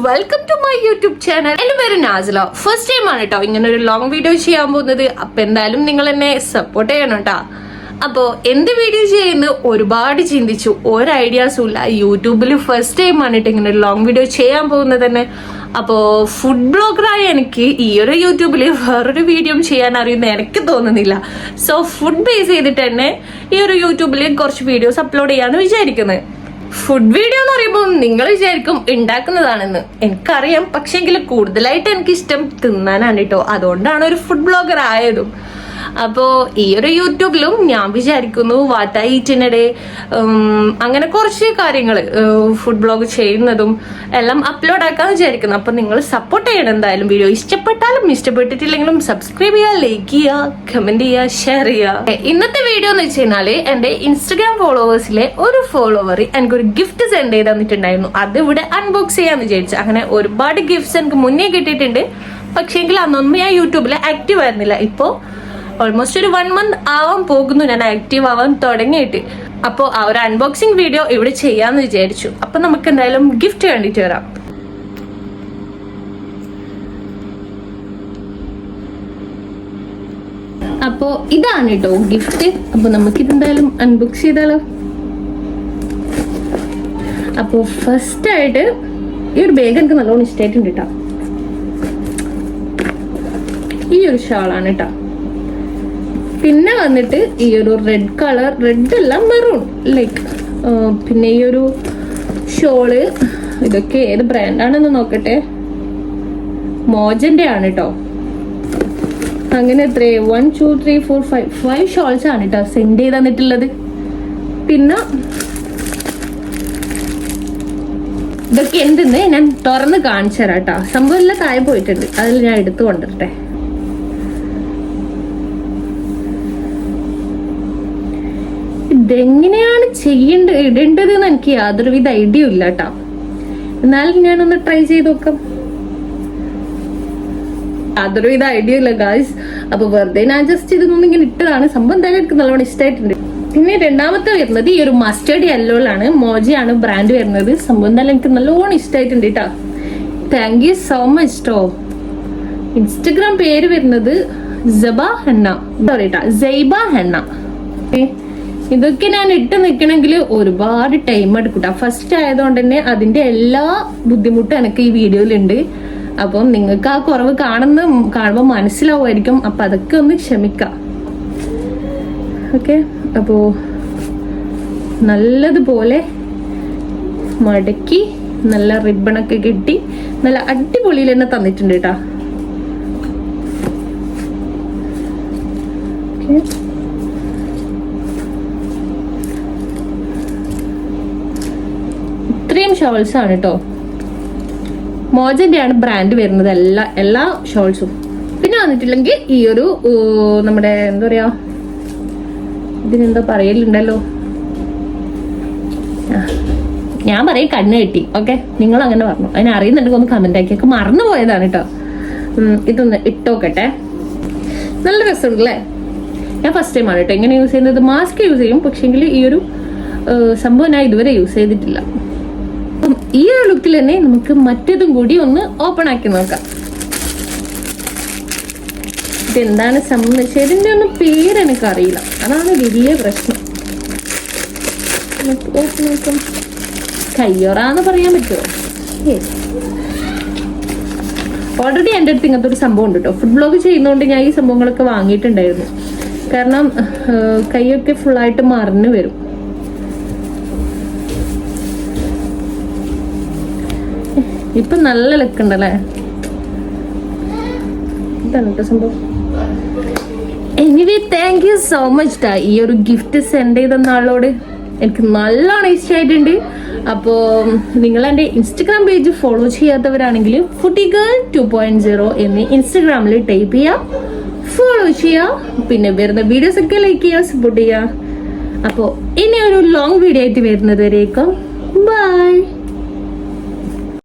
Welcome to my YouTube channel. എന്റെ പേര് Nasila. First time ആണ് കേട്ടോ ഇങ്ങനെ ഒരു ലോങ് വീഡിയോ ചെയ്യാൻ പോകുന്നത്. അപ്പൊ എന്തായാലും നിങ്ങൾ എന്നെ സപ്പോർട്ട് ചെയ്യണം കേട്ടോ. അപ്പോ എന്ത് വീഡിയോ ചെയ്യുന്നു ഒരുപാട് ചിന്തിച്ചു, ഒരു ഐഡിയാസും ഇല്ല. യൂട്യൂബിൽ ഫസ്റ്റ് ടൈം ആണ് കേട്ടോ ഇങ്ങനെ ഒരു ലോങ് വീഡിയോ ചെയ്യാൻ പോകുന്നത് തന്നെ. അപ്പോ ഫുഡ് ബ്ലോഗറായ എനിക്ക് ഈ ഒരു യൂട്യൂബിൽ വേറൊരു വീഡിയോ ചെയ്യാൻ അറിയുന്ന എനിക്ക് തോന്നുന്നില്ല. സോ ഫുഡ് ബേസ് ചെയ്തിട്ട് തന്നെ ഈ ഒരു യൂട്യൂബിൽ കുറച്ച് വീഡിയോസ് അപ്ലോഡ് ചെയ്യാന്ന് വിചാരിക്കുന്നത്. ഫുഡ് വീഡിയോ എന്ന് പറയുമ്പോൾ നിങ്ങൾ വിചാരിക്കും ഉണ്ടാക്കുന്നതാണെന്ന്. എനിക്കറിയാം, പക്ഷെങ്കിൽ കൂടുതലായിട്ട് എനിക്കിഷ്ടം തിന്നാനാണ് കേട്ടോ. അതുകൊണ്ടാണ് ഒരു ഫുഡ് ബ്ലോഗർ ആയതും. അപ്പോ ഈ ഒരു യൂട്യൂബിലും ഞാൻ വിചാരിക്കുന്നു what I eat in A day, അങ്ങനെ കുറച്ച് കാര്യങ്ങൾ ഫുഡ് ബ്ലോഗ് ചെയ്യുന്നതും എല്ലാം അപ്ലോഡ് ആക്കാന്ന് വിചാരിക്കുന്നു. അപ്പൊ നിങ്ങൾ സപ്പോർട്ട് ചെയ്യണം എന്തായാലും. വീഡിയോ ഇഷ്ടപ്പെട്ടാലും ഇഷ്ടപ്പെട്ടിട്ടില്ലെങ്കിലും സബ്സ്ക്രൈബ് ചെയ്യുക, ലൈക്ക് ചെയ്യുക, കമന്റ് ചെയ്യുക, ഷെയർ ചെയ്യുക. ഇന്നത്തെ വീഡിയോ എന്ന് വെച്ച് കഴിഞ്ഞാല് എന്റെ ഇൻസ്റ്റഗ്രാം ഫോളോവേഴ്സിലെ ഒരു ഫോളോവർ എനിക്കൊരു ഗിഫ്റ്റ് സെൻഡ് ചെയ്ത് തന്നിട്ടുണ്ടായിരുന്നു. അത് ഇവിടെ അൺബോക്സ് ചെയ്യാന്ന് വിചാരിച്ചു. അങ്ങനെ ഒരുപാട് ഗിഫ്റ്റ്സ് എനിക്ക് മുന്നേ കിട്ടിയിട്ടുണ്ട്. പക്ഷേങ്കിൽ അന്നൊന്നും ഞാൻ യൂട്യൂബിൽ ആക്റ്റീവ് ആയിരുന്നില്ല. ഇപ്പോ ഓൾമോസ്റ്റ് ഒരു 1 month ആവാൻ പോകുന്നു ഞാൻ ആക്റ്റീവ് ആവാൻ തുടങ്ങിയിട്ട്. അപ്പോൾ ആ ഒരു അൺബോക്സിംഗ് വീഡിയോ ഇവിടെ ചെയ്യാന്ന് വിചാരിച്ചു. അപ്പൊ നമുക്ക് എന്തായാലും ഗിഫ്റ്റ് കണ്ടിട്ട് വരാം. അപ്പോ ഇതാണ് കേട്ടോ ഗിഫ്റ്റ്. അപ്പൊ നമുക്കിത് എന്തായാലും അൺബോക്സ് ചെയ്താലോ. അപ്പോ ഫസ്റ്റ് ആയിട്ട് ഈ ഒരു ബാഗ് എനിക്ക് നല്ലോണം ഇഷ്ടമായിട്ടുണ്ട് കേട്ടോ. ഈ ഒരു ഷാളാണ് കേട്ടോ. പിന്നെ വന്നിട്ട് ഈ ഒരു റെഡ് കളർ, റെഡ് അല്ല മെറൂൺ ലൈക്ക്. പിന്നെ ഈ ഒരു ഷോള്, ഇതൊക്കെ ഏത് ബ്രാൻഡാണെന്ന് നോക്കട്ടെ. മോജന്റെ ആണ് കേട്ടോ. അങ്ങനെ എത്രേ 1 2 3 4 5 ഷോൾസ് ആണ് കേട്ടോ സെൻഡ് ചെയ്ത് തന്നിട്ടുള്ളത്. പിന്നെ ഇതൊക്കെ എന്തെന്ന് ഞാൻ തുറന്ന് കാണിച്ചു തരാം കേട്ടോ. സംഭവം എല്ലാം താഴെ പോയിട്ടുണ്ട്, അതിൽ ഞാൻ എടുത്തു കൊണ്ടിട്ടെ. ഇതെങ്ങനെയാണ് ഇടേണ്ടത് എന്ന് എനിക്ക് യാതൊരുവിധ ഐഡിയ ഇല്ല കേട്ടോ. എന്നാലും ഞാനൊന്ന് ട്രൈ ചെയ്ത് നോക്കാം. യാതൊരുവിധ ഐഡിയ ഇല്ല ഗായ്സ്. അപ്പൊ വെറുതെ ഞാൻ ജസ്റ്റ് ഇതൊന്നും ഇങ്ങനെ ഇട്ടതാണ്. സംഭവം എന്തായാലും എനിക്ക് നല്ലോണം ഇഷ്ടമായിട്ടുണ്ട്. പിന്നെ രണ്ടാമത്തെ വരുന്നത് ഈ ഒരു മസ്റ്റേർഡ് യെല്ലോയിലാണ്. മോജയാണ് ബ്രാൻഡ് വരുന്നത്. സംഭവം എന്തായാലും എനിക്ക് നല്ലോണം ഇഷ്ടമായിട്ടുണ്ട് കേട്ടോ. താങ്ക് യു സോ മച്ച് കേട്ടോ. ഇൻസ്റ്റഗ്രാം പേര് വരുന്നത് സൈബ ഹെന്ന. ഇതൊക്കെ ഞാൻ ഇട്ട് നിൽക്കണമെങ്കിൽ ഒരുപാട് ടൈം എടുക്കൂട്ടാ. ഫസ്റ്റ് ആയതുകൊണ്ട് തന്നെ അതിന്റെ എല്ലാ ബുദ്ധിമുട്ടും എനിക്ക് ഈ വീഡിയോയിലുണ്ട്. അപ്പം നിങ്ങൾക്ക് ആ കുറവ് കാണുമ്പോൾ മനസ്സിലാവുമായിരിക്കും. അപ്പൊ അതൊക്കെ ഒന്ന് ക്ഷമിക്കാം. ഓക്കെ, അപ്പോ നല്ലതുപോലെ മടക്കി നല്ല റിബണൊക്കെ കെട്ടി നല്ല അടിപൊളിയിൽ തന്നെ തന്നിട്ടുണ്ട് കേട്ടാ. ഓക്കെ, ഇത്രയും ഷോൾസ് ആണ് കേട്ടോ. മോജന്റെ ആണ് ബ്രാൻഡ് വരുന്നത് എല്ലാ ഷോൾസും. പിന്നെ വന്നിട്ടില്ലെങ്കിൽ ഈ ഒരു നമ്മുടെ എന്താ പറയാ, ഇതിനെന്തോ പറയലുണ്ടല്ലോ, ഞാൻ പറയും കണ്ണ് കെട്ടി. ഓക്കെ, നിങ്ങൾ അങ്ങനെ പറഞ്ഞു. അതിനെ അറിയുന്നുണ്ടെങ്കിൽ ഒന്ന് കമന്റ് ആക്കിയൊക്കെ മറന്നു പോയതാണ് കേട്ടോ. ഇതൊന്ന് ഇട്ടോക്കട്ടെ. നല്ല രസമുണ്ട് അല്ലേ. ഞാൻ ഫസ്റ്റ് ടൈം ആണ് കേട്ടോ ഇങ്ങനെ യൂസ് ചെയ്യുന്നത്. മാസ്ക് യൂസ് ചെയ്യും, പക്ഷെങ്കിൽ ഈ ഒരു സംഭവം ഞാൻ ഇതുവരെ യൂസ് ചെയ്തിട്ടില്ല. ഈ ഒരു ലുക്കിൽ തന്നെ നമുക്ക് മറ്റേതും കൂടി ഒന്ന് ഓപ്പൺ ആക്കി നോക്കാം. ഇതെന്താണ് സംബന്ധിച്ച് ഇതിന്റെ ഒന്നും പേര് എനിക്ക് അറിയില്ല. അതാണ് വലിയ പ്രശ്നം. നോക്കാം, കയ്യൊറാന്ന് പറയാൻ പറ്റുമോ? ഓൾറെഡി എൻ്റെ അടുത്ത് ഇങ്ങനത്തെ ഒരു സംഭവം ഉണ്ട് കേട്ടോ. ഫുഡ് ബ്ലോഗ് ചെയ്യുന്നതുകൊണ്ട് ഞാൻ ഈ സംഭവങ്ങളൊക്കെ വാങ്ങിയിട്ടുണ്ടായിരുന്നു. കാരണം കൈയൊക്കെ ഫുള്ളായിട്ട് മറിഞ്ഞു വരും. ഇപ്പൊ നല്ല ലുക്ക് ഉണ്ടല്ലേ. ഇതാണ് കേട്ടോ സംഭവം. Anyway thank you so much ടാ. ഈ ഒരു ഗിഫ്റ്റ് സെൻഡ് ചെയ്ത ആളോട് എനിക്ക് നല്ലോണം ഇഷ്ടമായിട്ടുണ്ട്. അപ്പോ നിങ്ങൾ എൻ്റെ ഇൻസ്റ്റഗ്രാം പേജ് ഫോളോ ചെയ്യാത്തവരാണെങ്കിൽ ഫുഡി ഗേൾ 2.0 എന്ന് ഇൻസ്റ്റഗ്രാമിൽ ടൈപ്പ് ചെയ്യുക, ഫോളോ ചെയ്യുക. പിന്നെ വരുന്ന വീഡിയോസ് ഒക്കെ ലൈക്ക് ചെയ്യുക, സപ്പോർട്ട് ചെയ്യുക. അപ്പോൾ ഇനി ഒരു ലോങ് വീഡിയോ ആയിട്ട് വരുന്നത് വരേക്കും ബൈ.